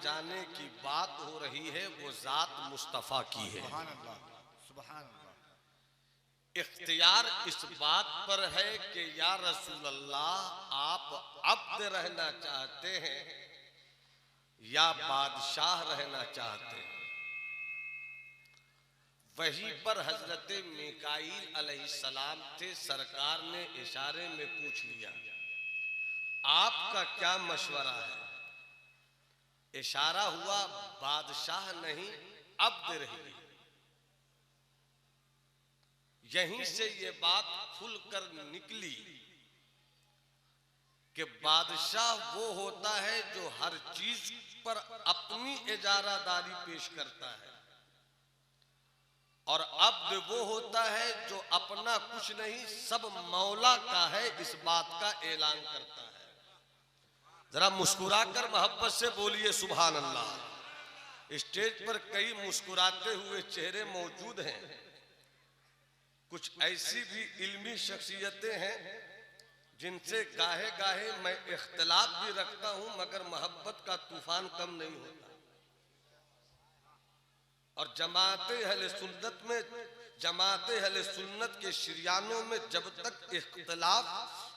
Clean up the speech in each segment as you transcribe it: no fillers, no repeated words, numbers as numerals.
जाने की बात हो रही है वो जात मुस्तफा की है। सुभान अल्लाह, सुभान अल्लाह। इख्तियार इस बात पर है कि या रसूल अल्लाह आप अब्द रहना चाहते हैं या बादशाह रहना चाहते हैं। वहीं पर हजरत मीकाईल अलैहिस्सलाम थे, सरकार ने इशारे में पूछ लिया आपका क्या मशवरा है। इशारा हुआ बादशाह नहीं अब्द रहिए। यहीं से ये बात खुलकर निकली कि बादशाह वो होता है जो हर चीज पर अपनी इजारादारी पेश करता है और अब्द वो होता है जो अपना कुछ नहीं सब मौला का है इस बात का ऐलान करता है। जरा मुस्कुराकर मोहब्बत से बोलिए सुभान अल्लाह। स्टेज पर कई मुस्कुराते हुए चेहरे मौजूद हैं। कुछ ऐसी भी इल्मी शख्सियतें हैं जिनसे गाहे गाहे मैं इख्तिलाफ भी रखता हूं मगर मोहब्बत का तूफान कम नहीं होता। और जमाते अहले सुन्नत के शिरियानों में जब तक इख्तिलाफ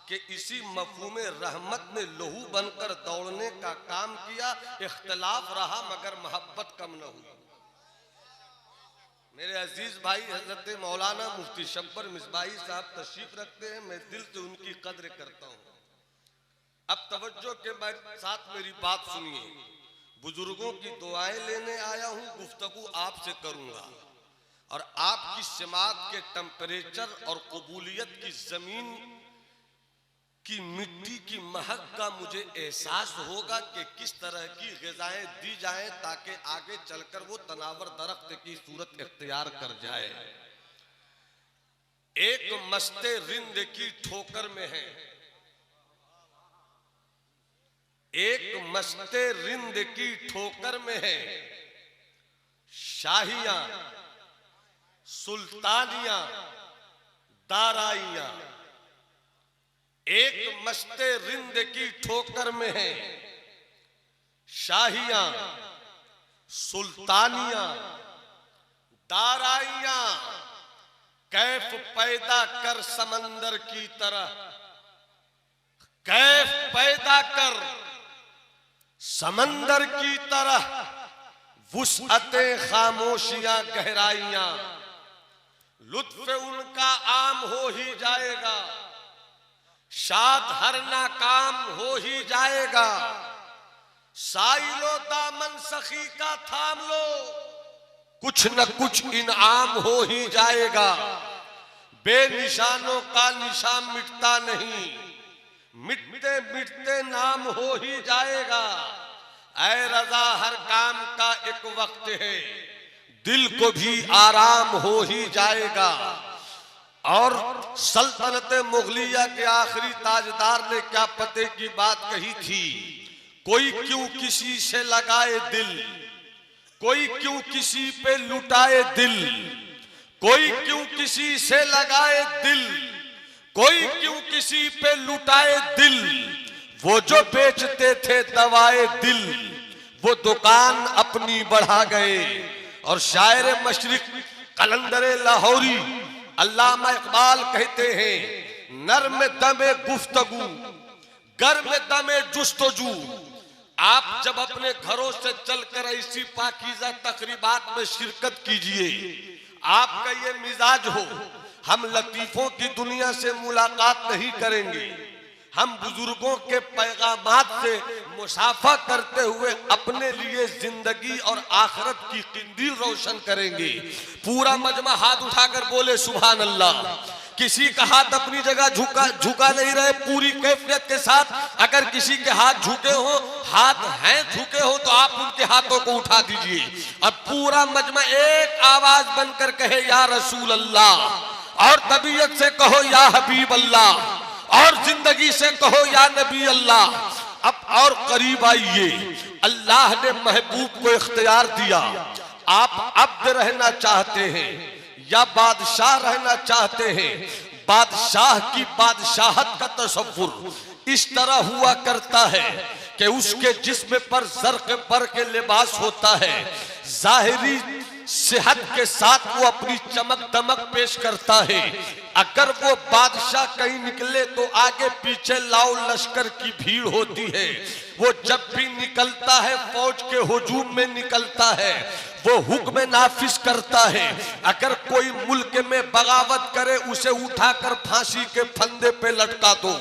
के इसी मफहूमे रहमत ने लहू बनकर दौड़ने का काम किया, इख्तिलाफ रहा मगर मोहब्बत कम न हुई। मेरे अजीज भाई हजरत मौलाना मुफ्ती शब्बर मिसबाही साहब तशरीफ रखते हैं, मैं दिल से उनकी कद्र करता हूं। अब तवज्जो के साथ मेरी बात सुनिए। बुजुर्गों की दुआएं लेने आया हूं, गुफ्तगू आपसे करूंगा और आपकी समात के टेम्परेचर और कबूलियत की जमीन की मिट्टी की महक का मुझे एहसास होगा कि किस तरह की ग़िज़ाएं दी जाएं ताकि आगे चलकर वो तनावर दरख्त की सूरत इख्तियार कर जाए। एक मस्ते रिंद की ठोकर में है, एक मस्ते रिंद की ठोकर में है शाहियां सुल्तानियां दाराइयां। एक मस्ते रिंद की ठोकर में है शाहियां सुल्तानियां दाराइयां। कैफ पैदा कर समंदर की तरह, कैफ पैदा कर समंदर की तरह। वुसअते खामोशियां गहराइयां, लुत्फ उनका आम हो ही जाएगा, शाद हर नाकाम हो ही जाएगा। साइलो दामन सखी का थाम लो, कुछ न कुछ इनाम हो ही जाएगा। बेनिशानों का निशान मिटता नहीं, मिटते मिटते नाम हो ही जाएगा। ऐ रजा हर काम का एक वक्त है, दिल को भी आराम हो ही जाएगा। और सल्तनत मुगलिया के आखिरी ताजदार ने क्या पते की बात कही थी, कोई क्यों किसी से लगाए दिल, कोई क्यों किसी पे लुटाए दिल, कोई क्यों किसी से लगाए दिल, कोई क्यों किसी पे लुटाए दिल। वो जो बेचते थे दवाए दिल, वो दुकान अपनी बढ़ा गए। और शायर मशरिक कलंदरे लाहौरी अल्लामा इकबाल कहते हैं, नर्म दमे गुफ्तगू गर्म दमे जुस्तजू। आप जब अपने घरों से चलकर ऐसी पाकीज़ा तकरीबात में शिरकत कीजिए, आपका ये मिजाज हो, हम लतीफों की दुनिया से मुलाकात नहीं करेंगे, हम बुजुर्गों के पैगामात से मुसाफा करते हुए अपने लिए जिंदगी और आखिरत की किंदील रोशन करेंगे। पूरा मजमा हाथ उठाकर बोले सुभान अल्लाह। किसी का हाथ अपनी जगह झुका नहीं रहे, पूरी कैफियत के साथ। अगर किसी के हाथ झुके हो, हाथ हैं झुके हो, तो आप उनके हाथों को उठा दीजिए और पूरा मजमा एक आवाज बनकर कहे या रसूल अल्लाह, और तबीयत से कहो या हबीब अल्लाह, और जिंदगी से कहो या नबी अल्लाह। अब और करीब आइए, अल्लाह ने महबूब को इख्तियार दिया। आप अब्द रहना चाहते हैं या बादशाह रहना चाहते हैं। बादशाह की बादशाहत का तसव्वुर इस तरह हुआ करता है कि उसके जिस्म पर ज़र्क़ बर के लिबास होता है, जाहिरी सेहत के साथ वो अपनी चमक दमक पेश करता है। अगर वो बादशाह कहीं निकले तो आगे पीछे लाओ लश्कर की भीड़ होती है। वो जब भी निकलता है फौज के हुजूम में निकलता है, वो हुक्म नाफिज करता है। अगर कोई मुल्क में बगावत करे उसे उठाकर फांसी के फंदे पे लटका दो।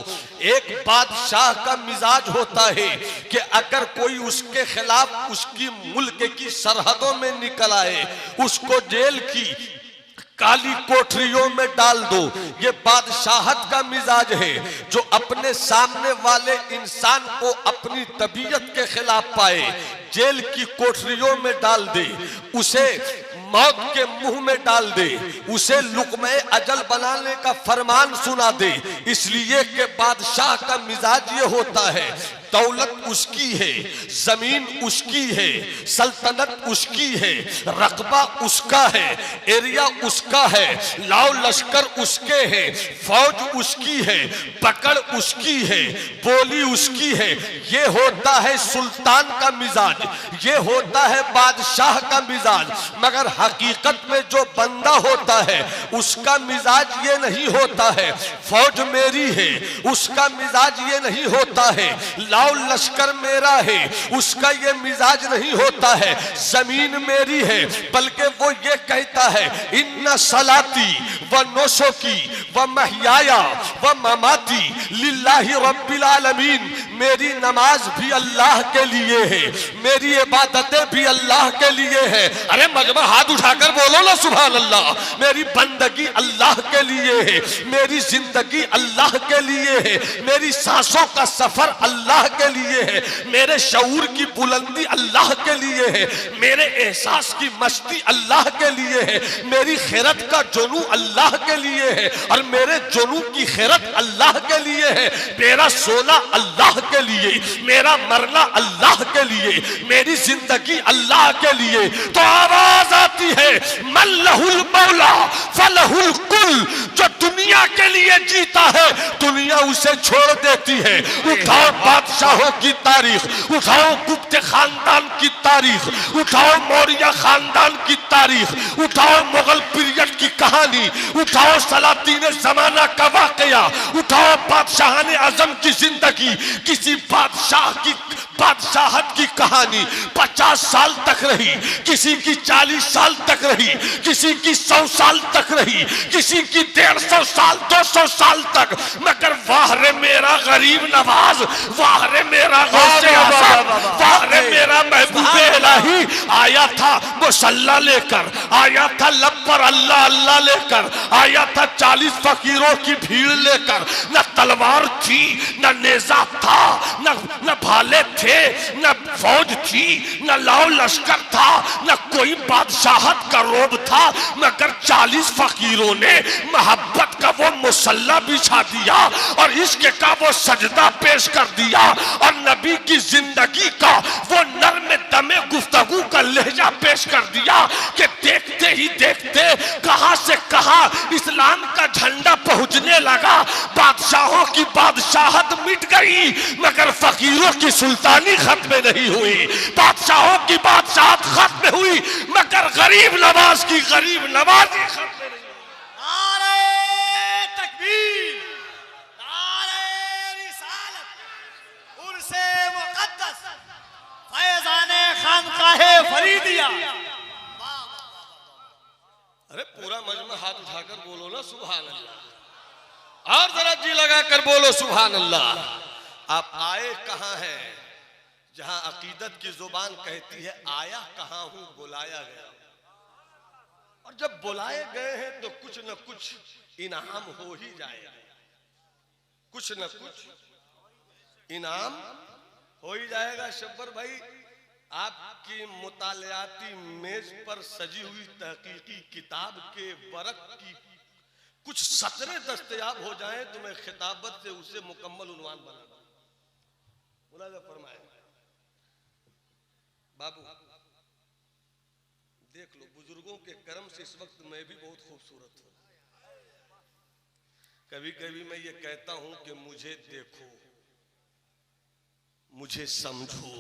एक बादशाह का मिजाज होता है कि अगर कोई उसके खिलाफ उसकी मुल्क की सरहदों में निकल आए उसको जेल की काली कोठरियों में डाल दो। ये बादशाहत का मिजाज है जो अपने सामने वाले इंसान को अपनी तबीयत के खिलाफ पाए, जेल की कोठरियों में डाल दे, उसे मौत के मुंह में डाल दे, उसे लुक़्मे अजल बनाने का फरमान सुना दे। इसलिए कि बादशाह का मिजाज ये होता है, दौलत उसकी है, जमीन उसकी है, सल्तनत उसकी है, रकबा उसका है, एरिया उसका है, लाओ लश्कर उसके है, फौज उसकी है, पकड़ उसकी है, बोली उसकी है। ये होता है सुल्तान का मिजाज, ये होता है बादशाह का मिजाज। मगर हकीकत में जो बंदा होता है उसका मिजाज ये नहीं होता है। फौज मेरी है, उसका मिजाज ये नहीं होता है। लाओ लश्कर मेरा है, उसका ये मिजाज नहीं होता है। जमीन मेरी है, बल्कि वो ये कहता है इन्ना सलाती व नोसोकी व महयाया व ममाती लिल्लाहि रब्बिल आलमीन। मेरी नमाज भी अल्लाह के लिए है, मेरी इबादतें भी अल्लाह के लिए है। अरे मजमा हाथ उठाकर बोलो ना सुभान अल्लाह। मेरी बंदगी अल्लाह के लिए है, मेरी जिंदगी अल्लाह के लिए है, मेरी सांसों का सफर अल्लाह के लिए है, मेरे शऊर की बुलंदी अल्लाह के लिए है, मेरे एहसास की मस्ती अल्लाह के लिए है, मेरी खैरत का जुनू अल्लाह के लिए है और मेरे जुनू की खैरत अल्लाह के लिए है। मेरा सोना अल्लाह के लिए, मेरा मरना अल्लाह के लिए, मेरी जिंदगी अल्लाह के लिए। तो आवाज आती है मल्लहुल मौला फलहुल कुल। जो दुनिया के लिए जीता है दुनिया उसे छोड़ देती है। उठाओ बादशाहों की तारीख, उठाओ गुप्त खानदान की तारीख, उठाओ मौर्य खानदान की तारीख, उठाओ मुगल पीरियड की कहानी, उठाओ सलातीन जमाना का वाकया, उठाओ बादशाहान आजम की जिंदगी। किसी बादशाह की बादशाहत की कहानी 50 साल तक रही, किसी की 40 साल तक रही, किसी की 100 साल तक रही, किसी की 150 साल 200 साल तक। मगर वाह रे मेरा गरीब नवाज, वाह रे मेरा गौसे आज़म, वाह रे मेरा महबूबे इलाही। आया था मुसल्ला लेकर, आया था लब पर अल्लाह अल्लाह लेकर, आया था 40 फकीरों की भीड़ लेकर। न तलवार थी, न नेजा था, न भाले थे, न फौज थी, न लाओ लश्कर था, न कोई बादशाहत का रोब था। मगर 40 फकीरों ने मोहब्बत का वो मुसल्ला बिछा दिया और इश्क का वो सजदा पेश कर दिया और नबी की जिंदगी का वो नर्म दमे गुफ्तगू का लहजा पेश कर दिया कि देखते ही देखते कहां से कहां इस्लाम का झंडा पहुंचने लगा। बादशाहों की बादशाहत मिट गई मगर फकीरों की सुल्तानी खत्म नहीं हुई। बादशाहों की बादशाहत खत्म हुई मगर गरीब नवाज की गरीब नवाजी खत्म नहीं। नारे तकबीर, नारे रिसालत, उर्से मुक़द्दस, फैज़ाने खानकाहे फरीदिया। अरे पूरा मजमा हाथ उठाकर बोलो ना सुभान अल्लाह, और जरा जी लगाकर बोलो सुभान अल्लाह। आप आए कहां हैं जहां अकीदत की जुबान कहती है आया कहां हूं बुलाया गया। और जब बुलाए गए हैं तो कुछ न कुछ इनाम हो ही जाएगा, कुछ न कुछ इनाम हो ही जाएगा। शब्बर भाई, आपकी मुतालियाती मेज पर सजी हुई तहकीकी किताब के वरक की कुछ सतरे दस्तयाब हो जाएं तो मैं खिताबत से उसे मुकम्मल उन्वान बना दूं। मुलाजा फरमाए बाबू, देख लो बुजुर्गों के कर्म से इस वक्त मैं भी बहुत खूबसूरत हूं। कभी कभी मैं ये कहता हूं कि मुझे देखो, मुझे समझो,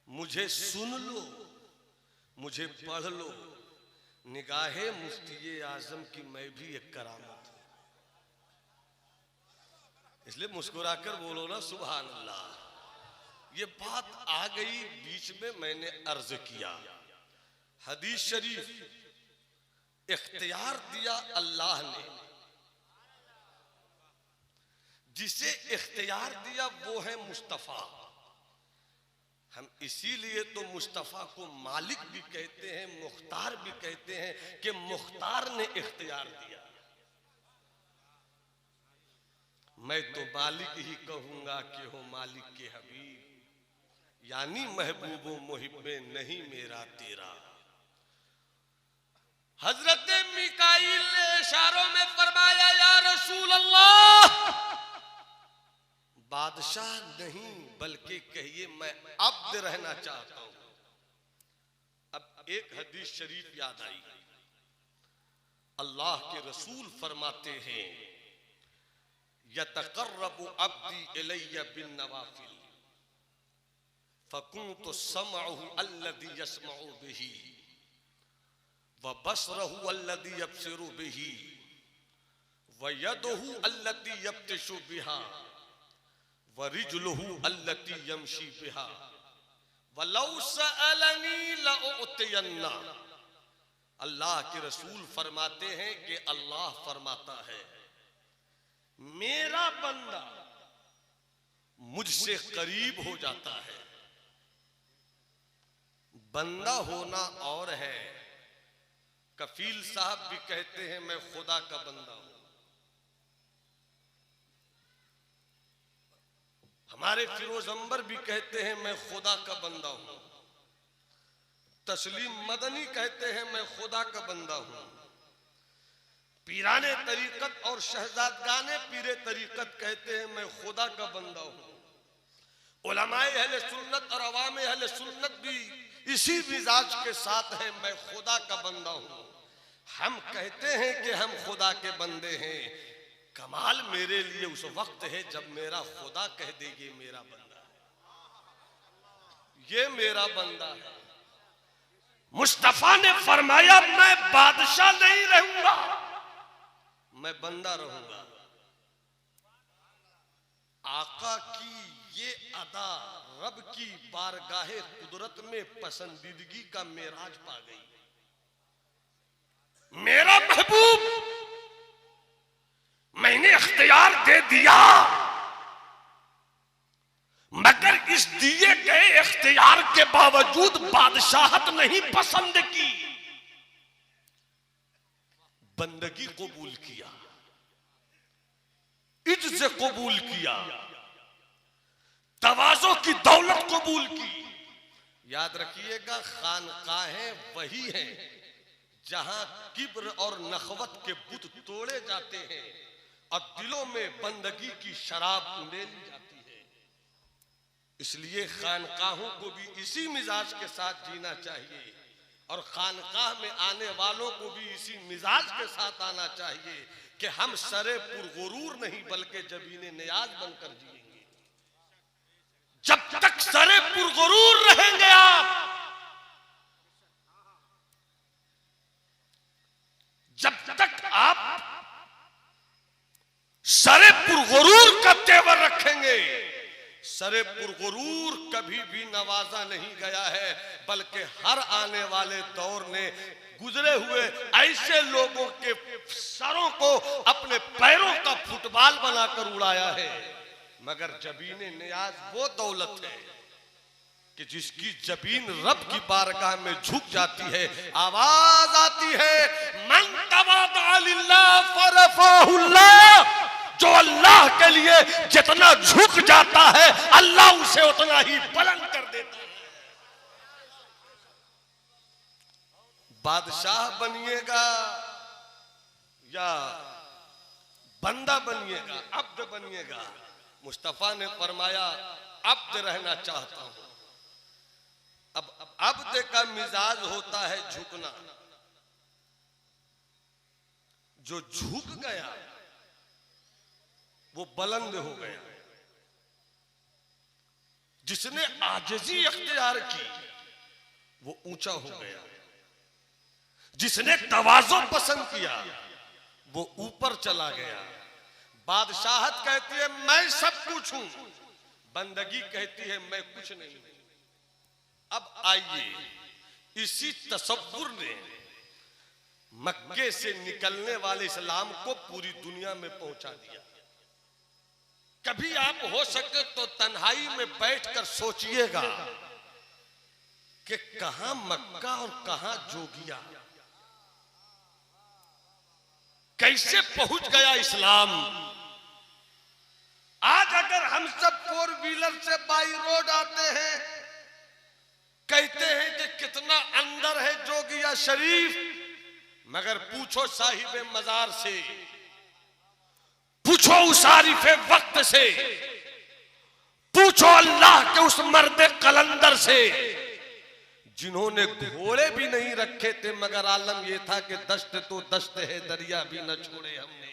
मुझे सुन लो, मुझे पढ़ लो। निगाहे मुफ्ती आजम की मैं भी एक करामत हूं। इसलिए मुस्कुराकर बोलो ना सुभान अल्लाह। ये बात आ गई बीच में, मैंने अर्ज किया। हदीस शरीफ इख्तियार दिया अल्लाह ने, जिसे इख्तियार दिया वो है मुस्तफा। हम इसीलिए तो मुस्तफा को मालिक भी कहते हैं, मुख्तार भी कहते हैं कि मुख्तार ने इख्तियार दिया। मैं तो मालिक ही कहूंगा कि हो मालिक के हबीब, यानी महबूबो मुहिब्बे नहीं मेरा तेरा। हजरत मिकाईल ने इशारों में फरमाया, या रसूल अल्लाह, बादशाह नहीं बल्कि कहिए मैं अब्द रहना चाहता हूं। अब एक हदीस शरीफ याद आई। अल्लाह के रसूल फरमाते हैं, यतकर्रबु अब्दी इलैया बिन नवाफिल फकुन्तु समअहु अल्लज़ी यस्मअु बिही व बसरहु अल्लज़ी यबसिरु बिही व यदहु अल्लती यब्तिशु बिहा व रिजलुहु अल्लती यमशी बिहा वलौ सअलनी लउतियन्ना। अल्लाह के रसूल फरमाते हैं कि अल्लाह फरमाता है, मेरा बंदा मुझसे करीब हो जाता है। बंदा होना और है, कफील साहब भी कहते हैं मैं खुदा का बंदा हूं। हमारे फिरोज अंबर भी कहते हैं मैं खुदा का बंदा हूं। तस्लीम मदनी कहते हैं मैं खुदा का बंदा हूं। पीराने तरीकत और शहजादगाने पीरे तरीकत कहते हैं मैं खुदा का बंदा हूं। उलमाए अहले सुन्नत और अवामे अहले सुन्नत भी इसी मिजाज के साथ है, मैं खुदा का बंदा हूं। हम कहते हैं कि हम खुदा के बंदे हैं। कमाल मेरे लिए उस वक्त है जब मेरा खुदा कह दे ये मेरा बंदा है, ये मेरा बंदा है। मुस्तफा ने फरमाया मैं बादशाह नहीं रहूंगा, मैं बंदा रहूंगा। आका की ये अदा रब की बारगाहे कुदरत में पसंदीदगी का मेराज पा गई। मेरा महबूब मैंने इख्तियार दे दिया, मगर इस दिए गए इख्तियार के बावजूद बादशाहत नहीं पसंद की, बंदगी कबूल किया, इज्ज़त कबूल किया, तवाज़ो की दौलत कबूल की। याद रखिएगा, खानकाहें वही हैं जहां किब्र और नखवत के बुत तोड़े जाते हैं और दिलों में बंदगी की शराब उंडेली जाती है। इसलिए खानकाहों को भी इसी मिजाज के साथ जीना चाहिए और खानकाह में आने वालों को भी इसी मिजाज के साथ आना चाहिए कि हम सरे पुरगुरूर नहीं बल्कि जबीने नियाज बनकर जिएंगे। जब तक सरे पुरगुरूर रहेंगे आप, जब तक आप सरे पुरगुरूर का तेवर रखेंगे, सरे पुरगुरूर कभी भी नवाजा नहीं गया है, बल्कि हर आने वाले दौर ने गुजरे हुए ऐसे लोगों के सरों को अपने पैरों का फुटबॉल बनाकर उड़ाया है। मगर जबीने नियाज वो दौलत है कि जिसकी जबीन रब की बारगाह में झुक जाती है, आवाज आती है मन तवादा लिल्लाह फरफाहुल्लाह। जो अल्लाह के लिए जितना झुक जाता है अल्लाह उसे उतना ही बुलंद कर देता है। बादशाह बनिएगा या बंदा बनिएगा, अब्द बनिएगा। मुस्तफा ने फरमाया अब्द रहना चाहता हूं। अब अब्द का मिजाज होता है झुकना। जो झुक गया वो बुलंद हो गया। जिसने आजिज़ी अख्तियार की वो ऊंचा हो गया, जिसने तवाज़ो पसंद किया वो ऊपर चला गया। बादशाहत कहती है मैं सब कुछ हूं, बंदगी कहती है मैं कुछ नहीं। अब आइए इसी तसव्वुर ने मक्के से निकलने वाले इस्लाम को पूरी दुनिया में पहुंचा दिया। कभी आप हो सके तो तन्हाई में बैठकर सोचिएगा कि कहां मक्का और कहां जोगिया, कैसे पहुंच गया इस्लाम। आज अगर हम सब 4 व्हीलर से बाई रोड आते हैं, कहते हैं कि कितना अंदर है जोगिया शरीफ, मगर पूछो साहिबे मजार से, पूछो उस आरिफे वक्त से, पूछो अल्लाह के उस मर्दे कलंदर से जिन्होंने घोड़े भी नहीं रखे थे मगर आलम यह था कि दश्त तो दश्त है, दरिया भी न छोड़े हमने,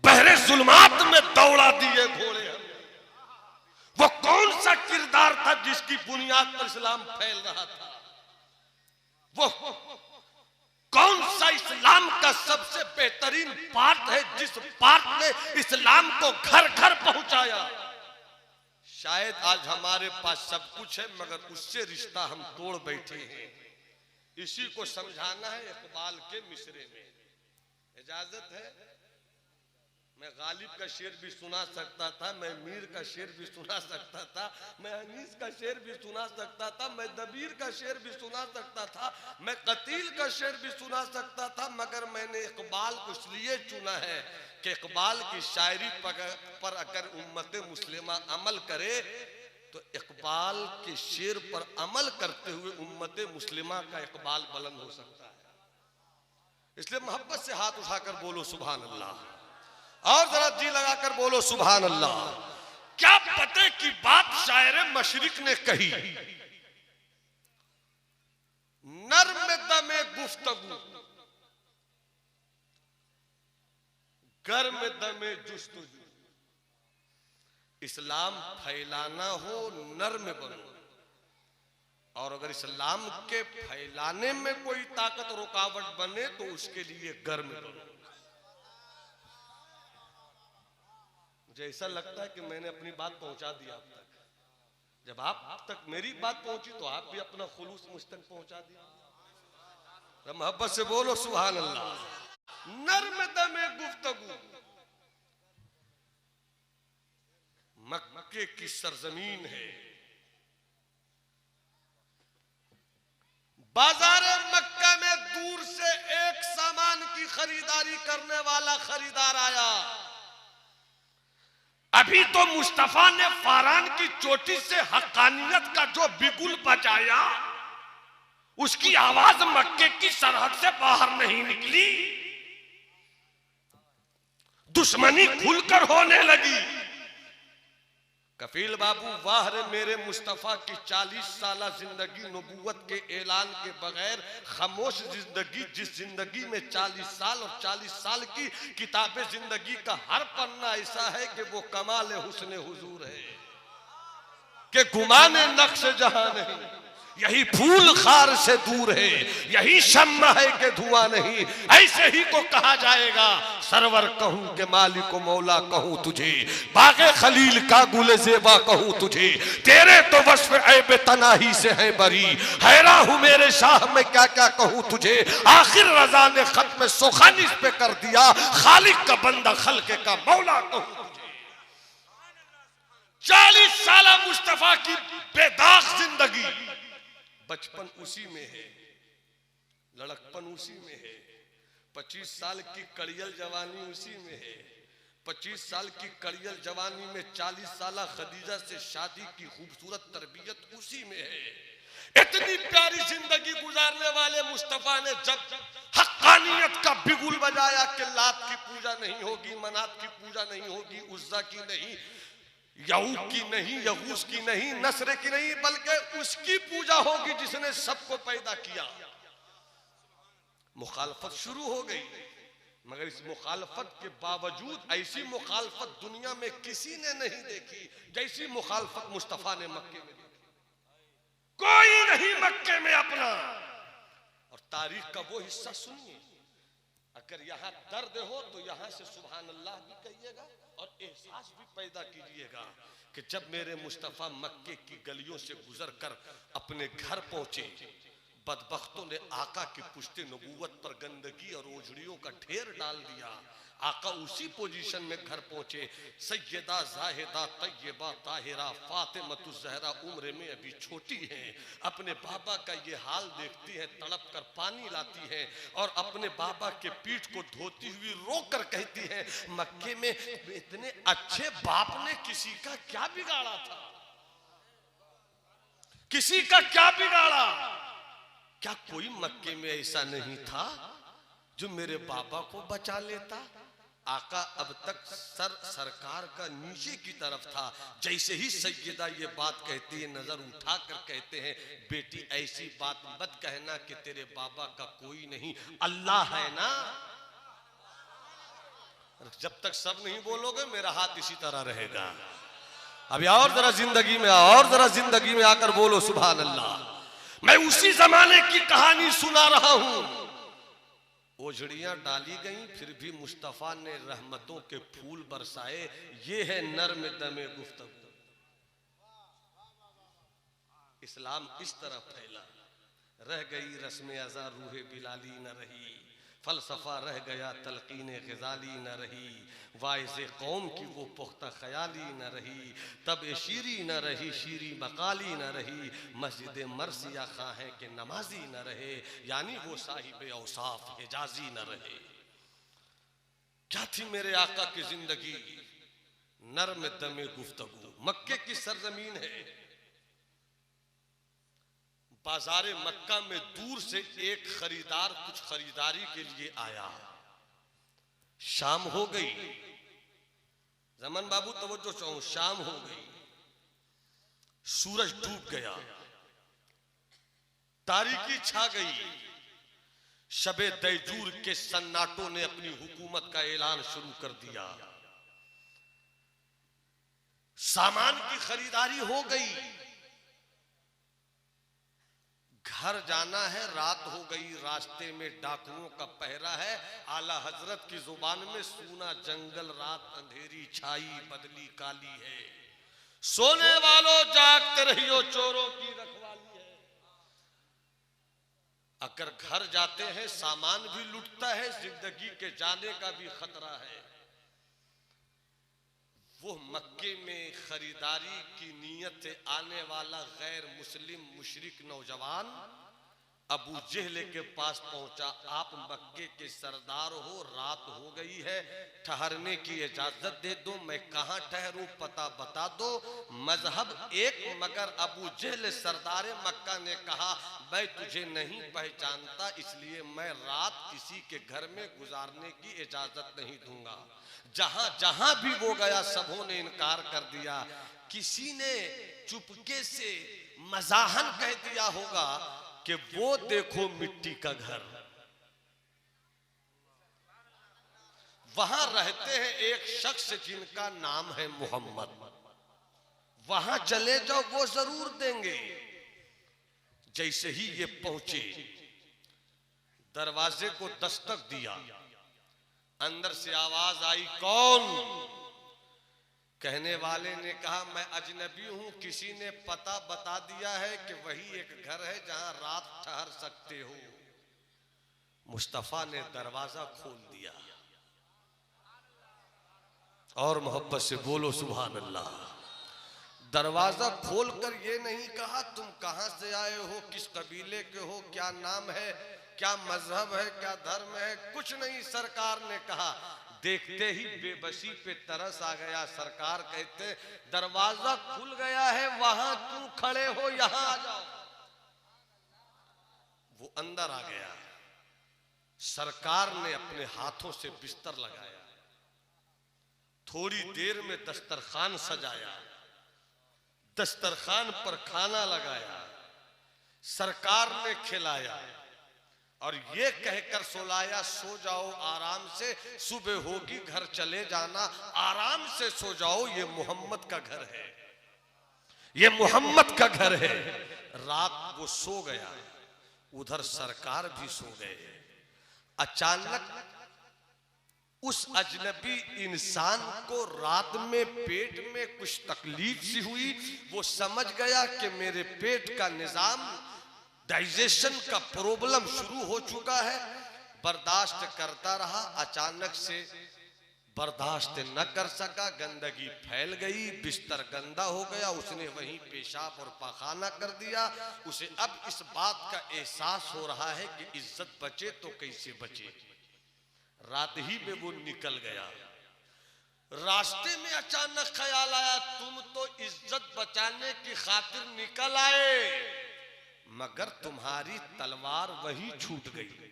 बहरे जुल्मात में दौड़ा दिए घोड़े हमने। वो कौन सा किरदार था जिसकी बुनियाद पर इस्लाम फैल रहा था? वो कौन सा इस्लाम का सबसे बेहतरीन पार्ट है जिस पार्ट ने इस्लाम को घर घर पहुंचाया? शायद आज हमारे पास सब कुछ है मगर उससे रिश्ता हम तोड़ बैठे हैं। इसी को समझाना है इकबाल के मिसरे में। इजाजत है? मैं गालिब का शेर भी सुना सकता था, मैं मीर का शेर भी सुना सकता था, मैं अनीस का शेर भी सुना सकता था, मैं दबीर का शेर भी सुना सकता था, मैं कतील का शेर भी सुना सकता था, मगर मैंने इकबाल को इसलिए चुना है कि इकबाल की शायरी पर अगर उम्मत मुस्लिमा अमल करे तो इकबाल के शेर पर अमल करते हुए उम्मत मुस्लिमा का इकबाल बुलंद हो सकता है। इसलिए मोहब्बत से हाथ उठाकर बोलो सुभान अल्लाह, और जरा जी लगाकर बोलो सुभान अल्लाह। क्या पते की बात शायर मशरिक ने कही, नर्म दमे गुफ्तगू गर्म दमे जुस्तजू। इस्लाम फैलाना हो नर्म बनो, और अगर इस्लाम के फैलाने में कोई ताकत रुकावट बने तो उसके लिए गर्म बनो। मुझे ऐसा लगता है कि मैंने अपनी बात पहुंचा दी आप तक। जब आप तक मेरी बात पहुंची तो आप भी अपना खुलूस मुझ तक पहुंचा दिया। मोहब्बत से बोलो सुभान अल्लाह। नर्म दमे गुफ्तगू, मक्के की सरजमीन है, बाजार मक्का में दूर से एक सामान की खरीदारी करने वाला खरीदार आया। अभी तो मुस्तफा ने फारान की चोटी से हक्कानियत का जो बिगुल बजाया, उसकी आवाज मक्के की सरहद से बाहर नहीं निकली, दुश्मनी खुलकर होने लगी। कफील बाबू वाह रे मेरे मुस्तफा की 40 साला जिंदगी नबूवत के ऐलान के बगैर खामोश जिंदगी, जिस जिंदगी में 40 साल और 40 साल की किताबे जिंदगी का हर पन्ना ऐसा है कि वो कमाल हुस्न हुजूर है कि गुमाने नक्श जहां नहीं। यही फूल खार से दूर है, यही शम्मा है कि धुआं नहीं। ऐसे ही को कहा जाएगा, सरवर कहूं के मालिक मौला कहूं तुझे, बागे खलील का गुले जेबा कहूं तुझे, तेरे तो वस्फ ऐब तनाही से है बरी, हैरान हूं मेरे शाह में क्या क्या कहूं तुझे। आखिर रजा ने खत्म सुखानी पे कर दिया, खालिक का बंदा खल्के का मौला कहूं तुझे। 40 साल मुस्तफा की बेदाग जिंदगी, बचपन उसी में है, लड़कपन उसी में है, 25 साल की कड़ियल जवानी उसी में है, 25 साल की कड़ियल जवानी में 40 साल खदीजा से शादी की खूबसूरत तरबियत उसी में है। इतनी प्यारी जिंदगी गुजारने वाले मुस्तफा ने जब हक्कानियत का बिगुल बजाया कि लात की पूजा नहीं होगी, मनात की पूजा नहीं होगी, उज्जा की नहीं, यहूद की नहीं, यगूस की नहीं, नसरे की नहीं, बल्कि उसकी पूजा होगी जिसने सबको पैदा किया, मुखालफत शुरू हो गई। मगर इस मुखालफत के बावजूद ऐसी मुखालफत दुनिया में किसी ने नहीं देखी जैसी मुखालफत मुस्तफा ने मक्के में देखी। कोई नहीं मक्के में अपना। और तारीख का वो हिस्सा सुनिए, अगर यहाँ दर्द हो तो यहाँ से सुभान अल्लाह भी कहिएगा और एहसास भी पैदा कीजिएगा कि जब मेरे मुस्तफा मक्के की गलियों से गुजर कर अपने घर पहुंचे, बदबख्तों ने आका की पुश्ते नबूवत पर गंदगी और ओझड़ियों का ढेर डाल दिया। आका उसी पोजीशन में घर पहुंचे। सैयदा जाहिदा तैयबा ताहिरा फातिमतु ज़हरा उम्र में अभी छोटी हैं, अपने बाबा का ये हाल देखती हैं, तड़प कर पानी लाती हैं और अपने बाबा के पीठ को धोती हुई रोकर कहती हैं, मक्के में इतने अच्छे बाप ने किसी का क्या बिगाड़ा था? किसी का क्या बिगाड़ा? क्या कोई मक्के में ऐसा नहीं था जो मेरे बाबा को बचा लेता? आका अब तक सरकार का नीचे की तरफ था। जैसे ही सैयदा ये बात कहती है, नजर उठाकर कहते हैं, बेटी ऐसी बात मत कहना कि तेरे बाबा का कोई नहीं, अल्लाह है ना। जब तक सब नहीं बोलोगे मेरा हाथ इसी तरह रहेगा। अभी और जरा जिंदगी में, और जरा जिंदगी में आकर बोलो सुभान अल्लाह। मैं उसी जमाने की कहानी सुना रहा हूं। ओझड़ियां डाली गईं, फिर भी मुस्तफा ने रहमतों के फूल बरसाए। ये है नर्म दमे गुफ्तगू। इस्लाम इस तरह फैला। रह गई रस्म अज़ा रूहे बिलाली न रही, फलसफा रह गया तलकीने ग़ज़ाली न रही, वाइज़े कौम की वो पुख्ता ख़याली न रही, तब शीरी न रही शीरी मकाली न रही, मस्जिद मरसिया खां के नमाजी न रहे, यानी वो साहिब औसाफ हिजाजी न रहे। क्या थी मेरे आका की जिंदगी? नर्म दमे गुफ्तगू। मक्के की सरजमीन है। बाजारे मक्का में दूर से एक खरीदार कुछ खरीदारी के लिए आया। शाम हो गई। जमन बाबू तवज्जो चाहूं, शाम हो गई, सूरज डूब गया, तारीकी छा गई। शबे दैजूर के सन्नाटों ने अपनी हुकूमत का ऐलान शुरू कर दिया। सामान की खरीदारी हो गई, घर जाना है, रात हो गई, रास्ते में डाकुओं का पहरा है। आला हजरत की जुबान में, सूना जंगल रात अंधेरी छाई बदली काली है, सोने वालों जागते रहियो चोरों की रखवाली है। अगर घर जाते हैं सामान भी लुटता है, जिंदगी के जाने का भी खतरा है। वो मक्के में खरीदारी की नीयत से आने वाला गैर मुस्लिम मुशरिक नौजवान अबू जहल के पास पहुंचा। आप मक्के के सरदार हो, रात हो गई है, ठहरने की इजाजत दे दो। मैं कहाँ ठहरूं पता बता दो। मजहब एक, मगर अबू जहल सरदार मक्का ने कहा, मैं तुझे नहीं पहचानता, इसलिए मैं रात किसी के घर में गुजारने की इजाजत नहीं दूंगा। जहां जहां भी वो गया सबों ने इनकार कर दिया। किसी ने चुपके से मजाहन कह दिया होगा कि वो देखो मिट्टी का घर, वहां रहते हैं एक शख्स जिनका नाम है मोहम्मद, वहां चले जाओ वो जरूर देंगे। जैसे ही ये पहुंचे, दरवाजे को दस्तक दिया, अंदर से आवाज आई, कौन? कहने वाले ने कहा, मैं अजनबी हूं, किसी ने पता बता दिया है कि वही एक घर है जहां रात ठहर सकते हो। मुस्तफा ने दरवाजा खोल दिया। और मोहब्बत से बोलो सुभान अल्लाह। दरवाजा खोलकर ये नहीं कहा तुम कहां से आए हो, किस कबीले के हो, क्या नाम है, क्या मजहब है, क्या धर्म है, कुछ नहीं। सरकार ने कहा, देखते ही बेबसी पे तरस आ गया। सरकार कहते, दरवाजा खुल गया है, वहां क्यों खड़े हो, यहां आ जाओ। वो अंदर आ गया। सरकार ने अपने हाथों से बिस्तर लगाया, थोड़ी देर में दस्तरखान सजाया, दस्तरखान पर खाना लगाया, सरकार ने खिलाया और ये कहकर सोलाया, सो जाओ आराम से, सुबह होगी घर चले जाना, आराम से सो जाओ, ये मोहम्मद का घर है, ये मोहम्मद का घर है। रात वो सो गया, उधर सरकार भी सो गए। अचानक उस अजनबी इंसान को रात में पेट में कुछ तकलीफ सी हुई। वो समझ गया कि मेरे पेट का निजाम, डाइजेशन का प्रॉब्लम शुरू हो चुका है। बर्दाश्त करता रहा, अचानक से बर्दाश्त न कर सका, गंदगी फैल गई, बिस्तर गंदा हो गया, उसने वहीं पेशाब और पाखाना कर दिया। उसे अब इस बात का एहसास हो रहा है कि इज्जत बचे तो कैसे बचे। रात ही में वो निकल गया। रास्ते में अचानक ख्याल आया, तुम तो इज्जत बचाने की खातिर निकल आए, मगर तुम्हारी तलवार वहीं छूट गई।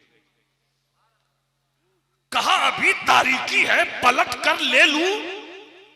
कहा अभी तारीकी है, पलट कर ले लूं।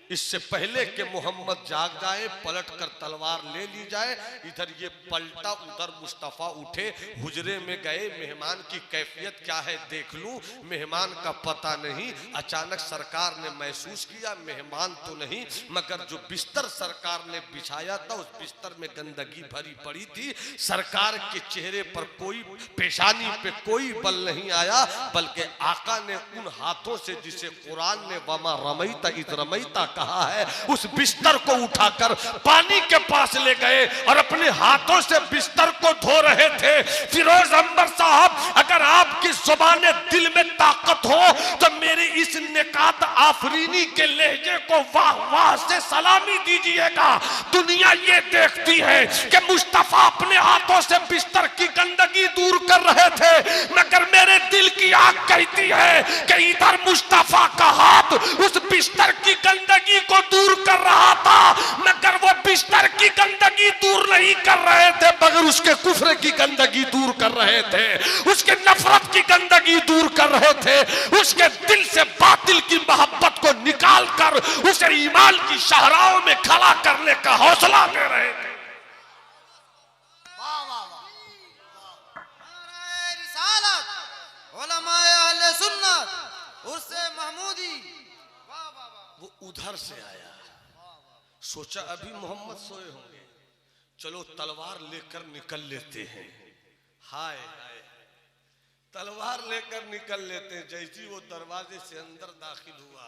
इससे पहले कि मोहम्मद जाग जाए, पलट कर तलवार ले ली जाए। इधर ये पलटा, उधर मुस्तफा उठे, हुजरे में गए, मेहमान की कैफियत क्या है देख लूं। मेहमान का पता नहीं। अचानक सरकार ने महसूस किया मेहमान तो नहीं, मगर जो बिस्तर सरकार ने बिछाया था उस बिस्तर में गंदगी भरी पड़ी थी। सरकार के चेहरे पर कोई, पेशानी पे कोई बल नहीं आया, बल्कि आका ने उन हाथों से जिसे कुरान ने वमा रमैता इज़ रमैता कहा है, उस बिस्तर को उठाकर पानी के पास ले गए और अपने हाथों से बिस्तर को धो रहे थे। फिरोज अंबर साहब, अगर आपकी ज़ुबान दिल में ताकत हो तो मेरी इस निकात आफरीनी के लहजे को वाह वाह से सलामी दीजिएगा। दुनिया ये देखती है कि मुस्तफा अपने हाथों से बिस्तर की गंदगी दूर कर रहे थे, मगर मेरे दिल की आग कहती है कि इधर मुस्तफा का हाथ उस बिस्तर की गंदगी को दूर कर रहा था, मगर वो बिस्तर की गंदगी दूर नहीं कर रहे थे, मगर उसके कुफ्र की गंदगी दूर कर रहे थे, उसके नफरत की गंदगी दूर कर रहे थे, उसके दिल से बातिल की मोहब्बत को निकाल कर उसे ईमान की शाहराहों में खड़ा करने का हौसला दे रहे थे। वाह वाह वाह। रिसालत, उलमाए अहले सुन्नत, उर्से महमूदी। वो उधर से आया, सोचा अभी मोहम्मद सोए होंगे, चलो तलवार लेकर निकल लेते हैं। हाय हाय, तलवार लेकर निकल लेते हैं। जैसी वो दरवाजे से अंदर दाखिल हुआ,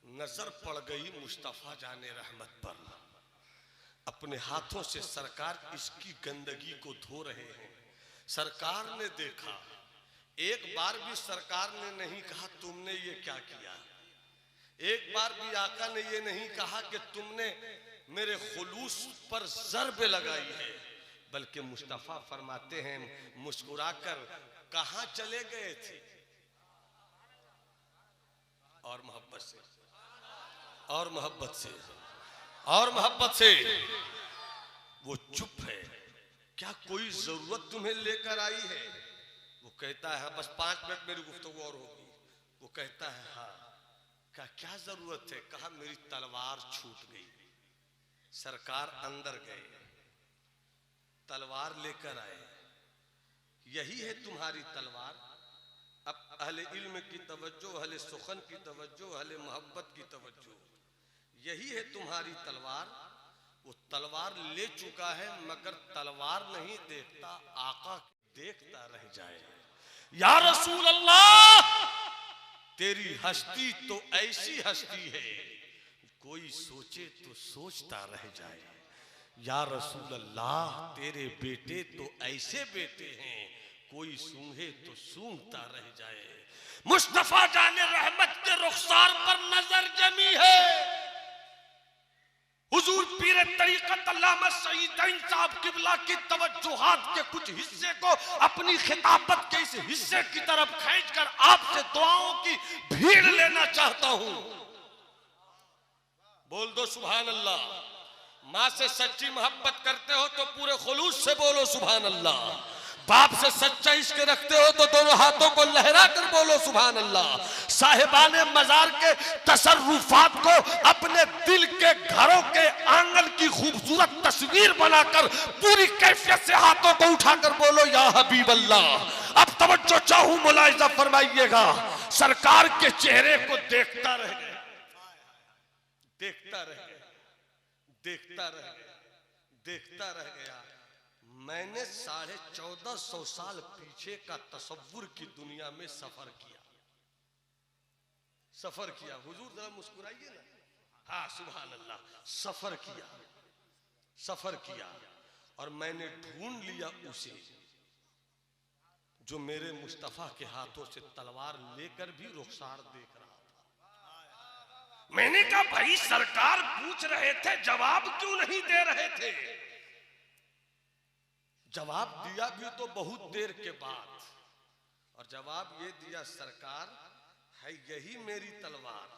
नजर पड़ गई मुस्तफा जाने रहमत पर। अपने हाथों से सरकार इसकी गंदगी को धो रहे हैं। सरकार ने देखा, एक बार भी सरकार ने नहीं कहा तुमने ये क्या किया। एक बार भी आका ने ये नहीं कहा कि तुमने मेरे खुलूस पर ज़र्ब लगाई है, बल्कि मुस्तफा फरमाते हैं मुस्कुराकर, कहां चले गए थे। और मोहब्बत से, और मोहब्बत से, और मोहब्बत से वो चुप है। क्या कोई जरूरत तुम्हें लेकर आई है? वो कहता है बस 5 मिनट मेरी गुफ्तगू और होगी। वो कहता है हाँ। क्या जरूरत है? कहा मेरी तलवार छूट गई। सरकार अंदर गए, तलवार लेकर आए। यही है तुम्हारी तलवार। अब अहले इल्म की तवज्जो, अहले सुखन की तवज्जो, अहले मोहब्बत की तवज्जो, यही है तुम्हारी तलवार। वो तलवार ले चुका है, मगर तलवार नहीं देखता, आका देखता रह जाए। या रसूल अल्लाह, तेरी हस्ती तो ऐसी हस्ती है, कोई सोचे तो सोचता रह जाए। या रसूल अल्लाह, तेरे बेटे तो ऐसे बेटे हैं, कोई सूंघे तो सूंघता रह जाए। मुस्तफा जाने रहमत के रुखसार पर नजर जमी है। हुजूर पीर तरीक़त अल्लामा सईद साहब किबला की तवज्जुहात के कुछ हिस्से को अपनी खिताबत के इस हिस्से की तरफ खींचकर आपसे दुआओं की भीड़ लेना चाहता हूं। बोल दो सुभान अल्लाह। माँ से सच्ची मोहब्बत करते हो तो पूरे खुलूस से बोलो सुभान अल्लाह। बाप से सच्चा इश्क रखते हो तो दोनों हाथों को लहरा कर बोलो सुभान अल्लाह। साहिबाने मजार के तसर्रुफात को अपने दिल के घरों के आंगन की खूबसूरत तस्वीर बनाकर पूरी कैफियत से हाथों को उठाकर बोलो या हबीब अल्लाह। अब तवज्जो चाहूं, मुलाहिजा फरमाइएगा। सरकार के चेहरे को देखता रह गया, देखता रह गया, देखता रह गया, देखता रह गया। मैंने 1450 साल पीछे का तसव्वुर की दुनिया में सफर किया, सफर किया। हुजूर जरा मुस्कुराइए ना। हाँ सुभान अल्लाह। सफर किया, सफर किया और मैंने ढूंढ लिया उसे जो मेरे मुस्तफा के हाथों से तलवार लेकर भी रुखसार देख रहा था। मैंने कहा भाई सरकार पूछ रहे थे, जवाब क्यों नहीं दे रहे थे? जवाब दिया भी तो बहुत देर के बाद, और जवाब ये दिया सरकार है यही मेरी तलवार,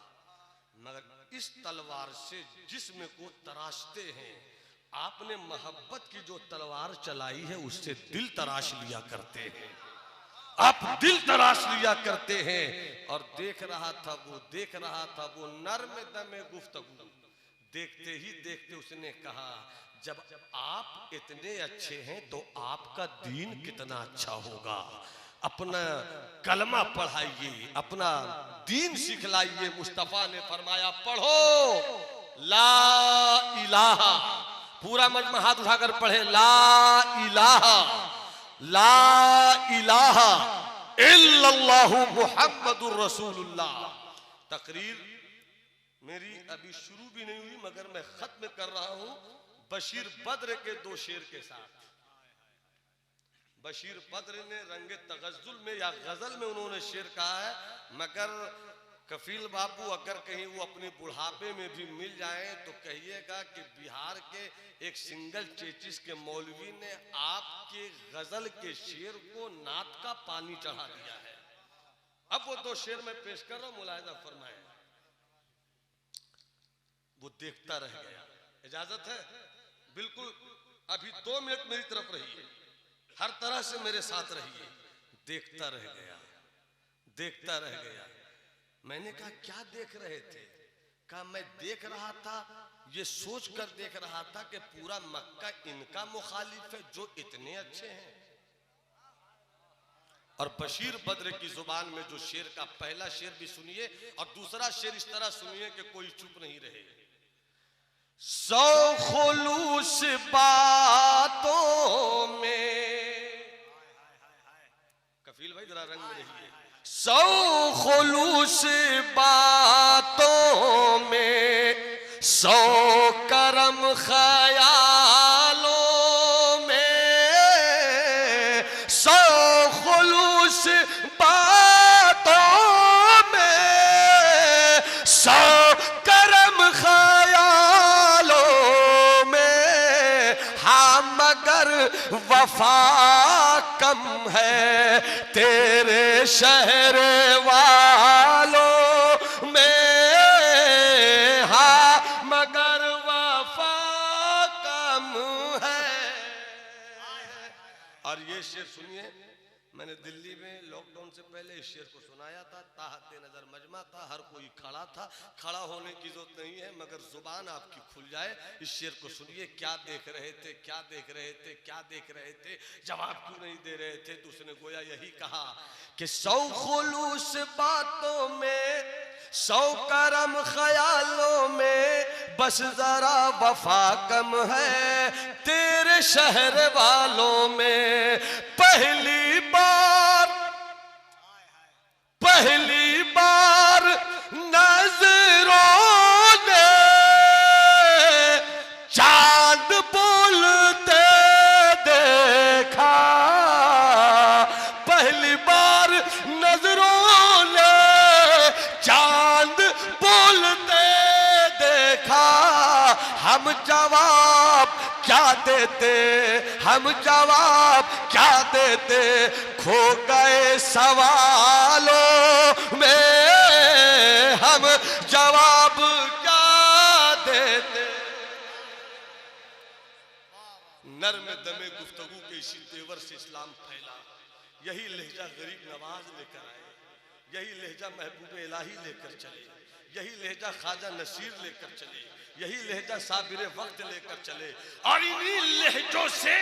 मगर इस तलवार से जिस्म को तराशते हैं, आपने मोहब्बत की जो तलवार चलाई है उससे दिल तराश लिया करते हैं, आप दिल तराश लिया करते हैं। और देख रहा था वो, देख रहा था वो नर्म दमे गुफ्तगू। देखते ही देखते उसने कहा जब आप इतने अच्छे हैं तो आपका दीन कितना अच्छा होगा। अपना कलमा पढ़ाइए, अपना दीन सिखलाइए। मुस्तफा ने फरमाया पढ़ो ला इलाहा। पूरा मजमा हाथ उठाकर पढ़े ला इलाहा, ला इलाहा इल्लल्लाहु मुहम्मदुर रसूलुल्लाह। तकरीर मेरी अभी शुरू भी नहीं हुई मगर मैं खत्म कर रहा हूं बशीर बद्र के 2 शेर के साथ। बशीर बद्र ने रंगे तगज़्ज़ुल में या गजल में उन्होंने शेर कहा है, मगर कफील बाबू अगर कहीं वो अपने बुढ़ापे में भी मिल जाएं तो कहिएगा कि बिहार के एक सिंगल चेचिस के मौलवी ने आपके गजल के शेर को नात का पानी चढ़ा दिया है। अब वो 2 शेर में पेश कर रहा हूं, मुलाहिजा फरमाए। वो देखता रह गया। इजाजत है? बिल्कुल। अभी 2 मिनट मेरी तरफ रहिए, हर तरह से मेरे साथ रहिए। देखता रह गया, देखता रह गया। मैंने कहा क्या देख रहे थे? कहा मैं देख रहा था, ये सोच कर देख रहा था कि पूरा मक्का इनका मुखालिफ है जो इतने अच्छे हैं। और बशीर बद्र की जुबान में जो शेर का पहला शेर भी सुनिए और दूसरा शेर इस तरह सुनिए कि कोई चुप नहीं रहे। 100 खुलूस बातों में, कफील भाई जरा रंग में रहिए। 100 खुलूस बातों में, 100 करम ख्यालों में, 100 खुलूस बातों में, 100 करम ख्यालों में। हाँ मगर वफा कम है तेरे शहर वालों में। हाँ मगर वफा कम है। और ये शेर सुनिए, मैंने दिल्ली में लॉकडाउन से पहले इस शेर को सुनाया था। ताहते नजर मजमा था, हर कोई खड़ा था। खड़ा होने की जरूरत नहीं है मगर जुबान आपकी खुल जाए। इस शेर को सुनिए। क्या देख रहे थे, क्या देख रहे थे, क्या देख रहे थे? जवाब क्यों नहीं दे रहे थे? तो उसने गोया यही कहा कि 100 खुलूस बातों में, 100 करम ख्यालों में, बस जरा वफा कम है तेरे शहर वालों में। पहली बार नजरों ने चांद बोलते देखा। पहली बार नजरों ने चांद बोलते देखा। हम जवाब क्या देते, हम जवाब क्या देते? खो गए सवालों में, हम जवाब क्या देते? नर्म दमे गुफ्तगू के इसी तेवर से इस्लाम फैला। यही लहजा गरीब नवाज लेकर आए, यही लहजा महबूब इलाही लेकर चले, यही लहजा ख्वाजा नसीर लेकर चले, यही लहजा साबिर वक्त लेकर चले। और इन्हीं लहजों से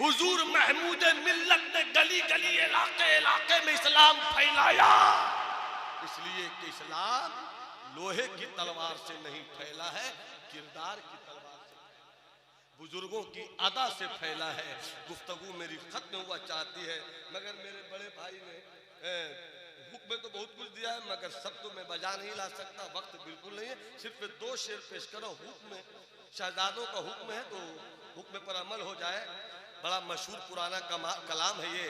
हुजूर महमूद मिल्लत ने गली गली इलाके इलाके में इस्लाम फैलाया। इसलिए कि इस्लाम लोहे की तलवार से नहीं फैला है, किरदार की तलवार से, बुजुर्गों की अदा से फैला है। गुफ्तगू मेरी खत्म हुआ चाहती है, मगर मेरे बड़े भाई ने हुक्म में तो बहुत कुछ दिया है, मगर सब तो मैं बजा नहीं ला सकता, वक्त बिल्कुल नहीं है। सिर्फ 2 शेर पेश करो। हुक्म शहजादों का हुक्म है तो हुक्म पर अमल हो जाए। बड़ा मशहूर पुराना कलाम है ये।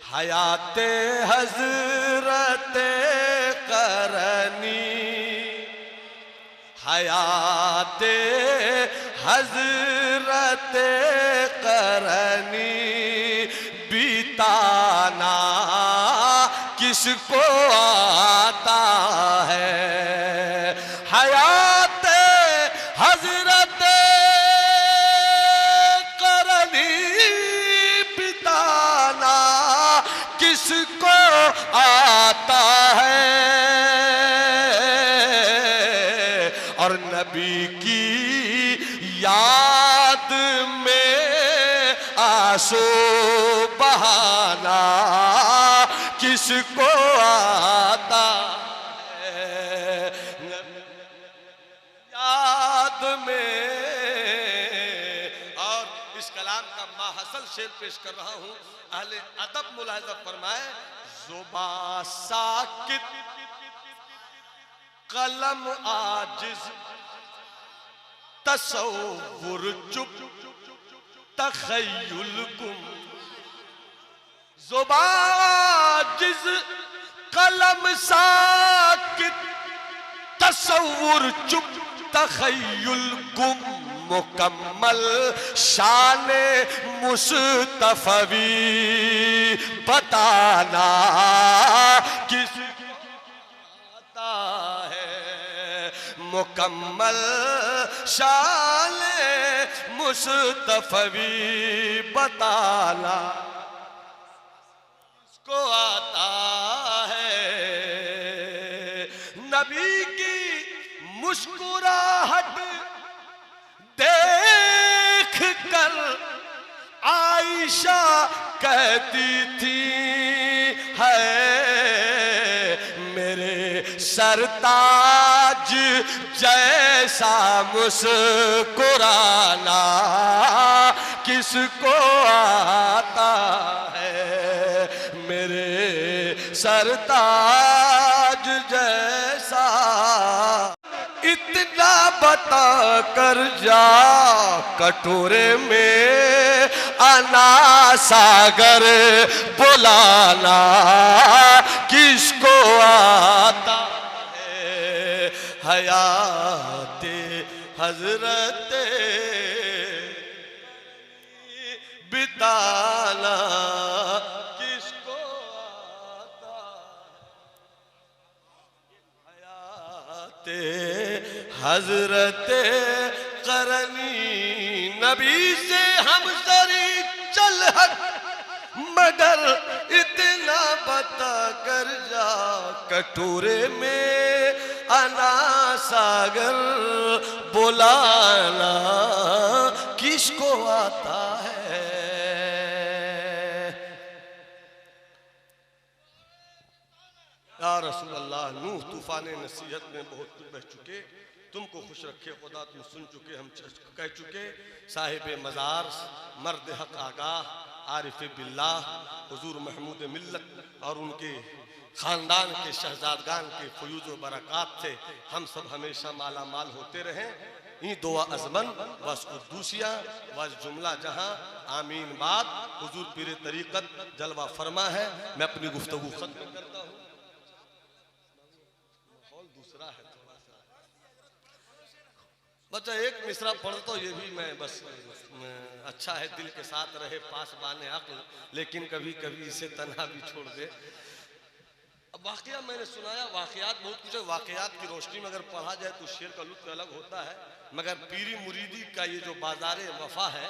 हयाते हजरते करनी, हयाते हजरते करनी, बीताना किसको आता है। हयात हजरत करनी, बिताना किसको आता है। और नबी की याद में आंसू बहाना किसको आता है। याद में। और इस कलाम का माहसल शेर पेश कर रहा हूं। अहले अदब मुलाहिजा फरमाए। ज़ुबा साकित कलम आजिज, तसव्वुर चुप तखय्युल गुम। ज़ुबा जिस कलम साकित, तसव्वुर चुप तखय्युल गुम। मुकम्मल शाने मुस्तफ़वी, बताना किसको आता है। मुकम्मल शाने मुस्तफ़वी, बताना को आता है। नबी की मुस्कुराहट देख कर आयशा कहती थी, है मेरे सरताज जैसा मुस्कुराना किसको आता है। मेरे सरताज जैसा। इतना बता कर जा कटोरे में अना सागर, बुलाना किसको आता है। हयाते हजरते बिताना किसको आता है। हयाते हजरते करनी, नबी से हम सरी चल हट, मगर इतना बता कर जा कटोरे में अना सागर, बुलाना किसको आता है। या रसूल अल्लाह, नूह तूफान नसीहत में बहुत बह चुके, तुमको खुश रखे खुदा, तुम सुन चुके, हम कह चुके। साहिब मज़ार, मर्द हक आगाह, आरिफ बिल्लाह, हुजूर महमूद मिल्लत और उनके ख़ानदान के शहजादगान के फयूज़ व बरक़ात से हम सब हमेशा माला माल होते रहें। ये दुआ अज़मन वस कुद्दूसिया वस जुमला जहां आमीन बाद। हुजूर पीर तरीक़त जलवा फरमा है। मैं अपनी गुफ्तगू ख़त्म करता हूँ। माहौल दूसरा है थोड़ा सा। बच्चा एक मिसरा पढ़ तो ये भी मैं बस अच्छा है, दिल के साथ रहे पास बाने अक्ल, लेकिन कभी कभी इसे तन्हा भी छोड़ दे। अब वाक़या मैंने सुनाया, वाक़यात बहुत कुछ है। वाक़यात की रोशनी में अगर पढ़ा जाए तो शेर का लुत्फ़ अलग होता है, मगर पीरी मुरीदी का ये जो बाज़ारे वफ़ा है,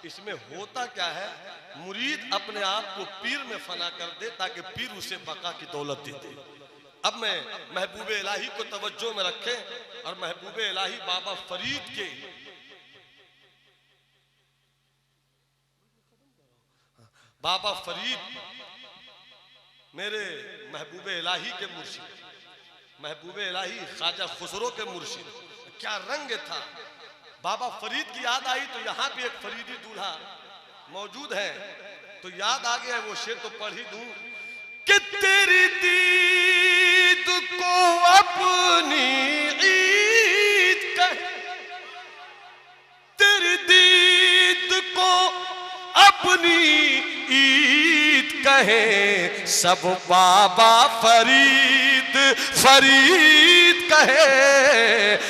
इसमें होता क्या है, मुरीद अपने आप को पीर में फना कर दे ताकि पीर उसे बका की दौलत दे दे। अब मैं महबूब इलाही को तवज्जो में रखें और महबूब इलाही बाबा फरीद के बाबा फरीद मेरे महबूब इलाही के मुर्शिद, महबूब इलाही ख्वाजा खुसरो के मुर्शिद, क्या रंग था। बाबा फरीद की याद आई तो यहाँ भी एक फरीदी दूल्हा मौजूद है, तो याद आ गया, वो शेर तो पढ़ ही दूं कि तेरी दीद को अपनी ईद कहे, तेरी दीद को अपनी ईद कहे, सब बाबा फरीद फरीद कहे,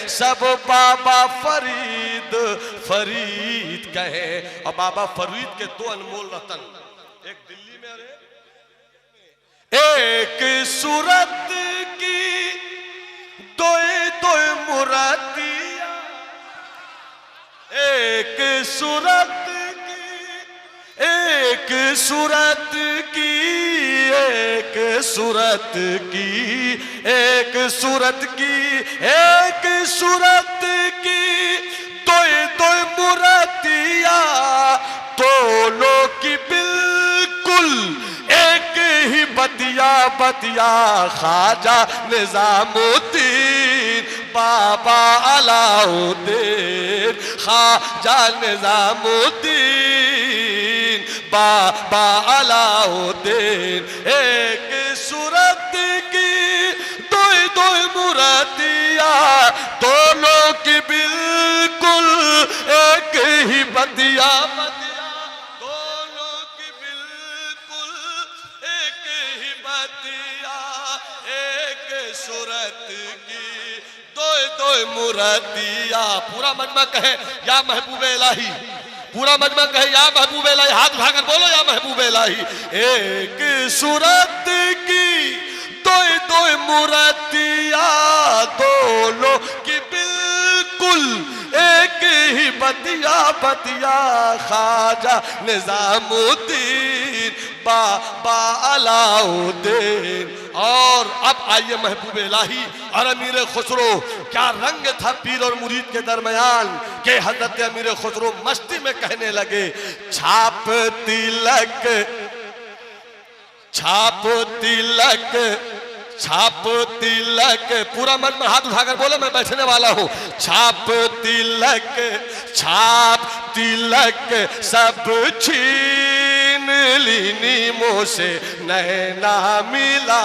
सब बाबा फरीद फरीद कहे। और बाबा फरीद के दो अनमोल रतन, एक दिल्ली में अरे एक सूरत की दोए दोए मुरादिया, एक सूरत एक सूरत की, एक सूरत की, एक सूरत की, एक सूरत की दोए दोए मुरादिया, दोनों की बिल्कुल एक ही बतिया बतिया, ख्वाजा निजामुद्दीन बाबा अलाउद्दीन, ख्वाजा निजामुद्दीन बाबा अलाउद्दीन। एक सूरत की दोए दोए मुरादिया, दोनों की बिल्कुल एक ही बतिया बतिया, दोनों की बिल्कुल एक ही बतिया, एक सूरत की दोए दोए मुरादिया। पूरा मजमा कहे या महबूब इलाही, पूरा मजमा कहे या महबूब इलाही, हाथ उठाकर बोलो या महबूब इलाही। एक सूरत की दोए दोए मुरादिया, दोनों की बिल्कुल एक ही बतिया बतिया, ख्वाजा निजामुद्दीन बाबा अलाउद्दीन। और अब आइए महबूब इलाही और अमीर खुसरो, क्या रंग था पीर और मुरीद के दरमियान के हजरत अमीर खुसरो मस्ती में कहने लगे, छाप तिलक छाप तिलक छाप तिलक, पूरा मन में हाथ उठाकर बोलो, मैं बैठने वाला हूं। छाप तिलक छाप तिलक सब छीन लीनी मुँह से नैना मिला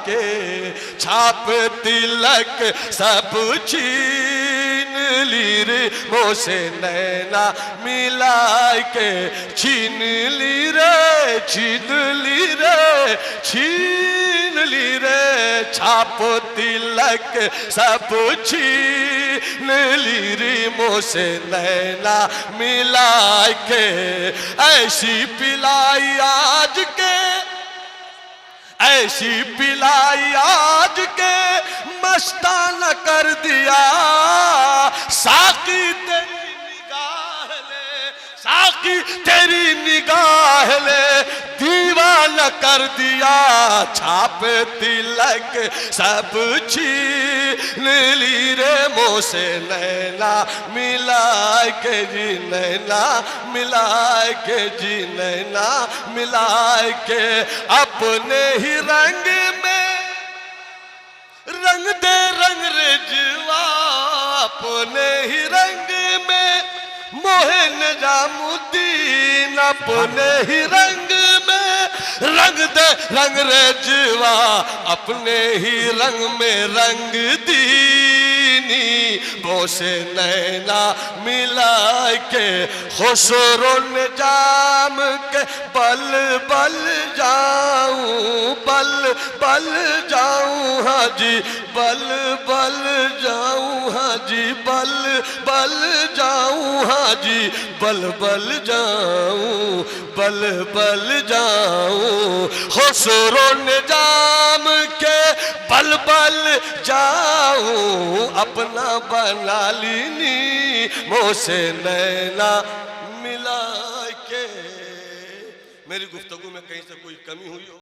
के, छाप तिलक सब छीन ली रे मुँह से नैना मिला के, छीन ली रे छीन ली रे छीन ली रे, छाप तिलक सब छीन ली रे मुँह से नैना मिला के, ऐसी पिलाई आज के, ऐसी पिलाई आज के मस्ताना कर दिया, साकी तेरी निगाह ले, साकी तेरी निगाह ले, दीवाना कर दिया, छाप तिलक सब छीन ली रे मुँह से नैना मिला के जी, नैना मिला के जी, नैना मिला के, अपने ही रंग में रंग दे रंग रेजवा, अपने ही रंग में मोहे निजामुद्दीन, अपने ही रंग में रंग दे रंग रेजवा, अपने ही रंग में रंग दीनी, बोसे नैना मिला के, खुसरो ने जाम के बल बल जाऊं, बल बल जाऊं हाजी, बल बल जाऊं हाजी, बल बल जाऊं हाजी, बल बल जाऊं, बल बल जाऊं, खुसरो ने जाम के बल बल जाऊं, अपना बना लीनी मुँह से नैना मिला के। मेरी गुफ्तगू में कहीं से कोई कमी हुई हो